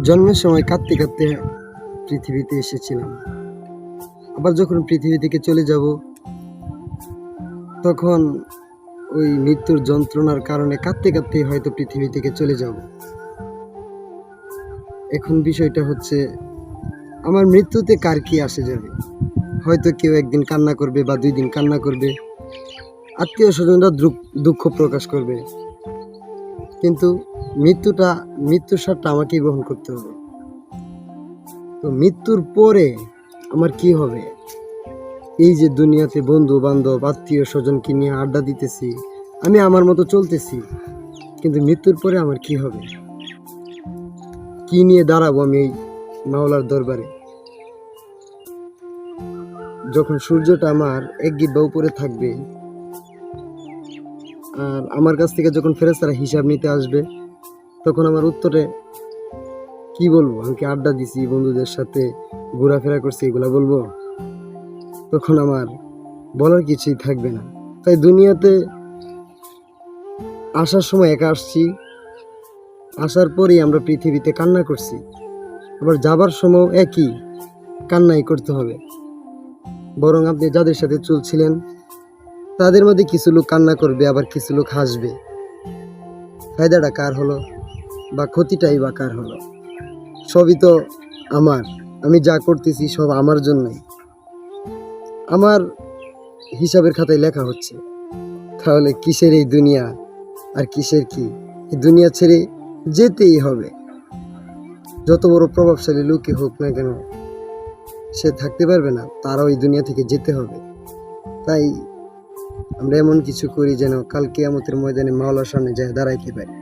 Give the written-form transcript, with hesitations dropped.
জন্মের সময় কাঁদতে কাঁদতে পৃথিবীতে এসেছিলাম। আবার যখন পৃথিবী থেকে চলে যাব, তখন ওই মৃত্যুর যন্ত্রণার কারণে কাঁদতে কাঁদতে হয়তো পৃথিবী থেকে চলে যাব। এখন বিষয়টা হচ্ছে, আমার মৃত্যুতে কার কি আসে যাবে? হয়তো কেউ একদিন কান্না করবে বা 2 দিন কান্না করবে, আত্মীয় স্বজনরা দুঃখ প্রকাশ করবে, কিন্তু মৃত্যুর স্বাদটা আমাকেই গ্রহণ করতে হবে। তো মৃত্যুর পরে আমার কি হবে? এই যে দুনিয়াতে বন্ধু বান্ধব আত্মীয় স্বজনকে নিয়ে আড্ডা দিতেছি, আমি আমার মতো চলতেছি, কিন্তু মৃত্যুর পরে আমার কি হবে? কি নিয়ে দাঁড়াবো আমি এই মাওলার দরবারে? যখন সূর্যটা আমার এক গিট বা উপরে থাকবে, আর আমার কাছ থেকে যখন ফেরেশতারা হিসাব নিতে আসবে, তখন আমার উত্তরে কি বলবো? আমি কি আড্ডা দিছি, বন্ধুদের সাথে ঘোরাফেরা করছি, এগুলা বলবো? তখন আমার বলার কিছুই থাকবে না। তাই দুনিয়াতে আসার সময় একা আসছি, আসার পরেই আমরা পৃথিবীতে কান্না করছি, আবার যাবার সময় একই কান্নাই করতে হবে। বরং আপনি যাদের সাথে চলছিলেন, তাদের মধ্যে কিছু লোক কান্না করবে, আবার কিছু লোক হাসবে। ফায়দাটা কার হলো বা ক্ষতিটাই বা কার হলো? সবই তো আমার। আমি যা করতেছি সব আমার জন্যই, আমার হিসাবের খাতায় লেখা হচ্ছে। তাহলে কিসের এই দুনিয়া আর কিসের কি? এই দুনিয়া ছেড়ে যেতেই হবে। যত বড় প্রভাবশালী লোকই হোক না কেন, সে থাকতে পারবে না, তারাও এই দুনিয়া থেকে যেতে হবে। তাই আমরা এমন কিছু করি যেন কাল কিয়ামতের ময়দানে মাওলার সামনে যায় দাঁড়াইতে পারি।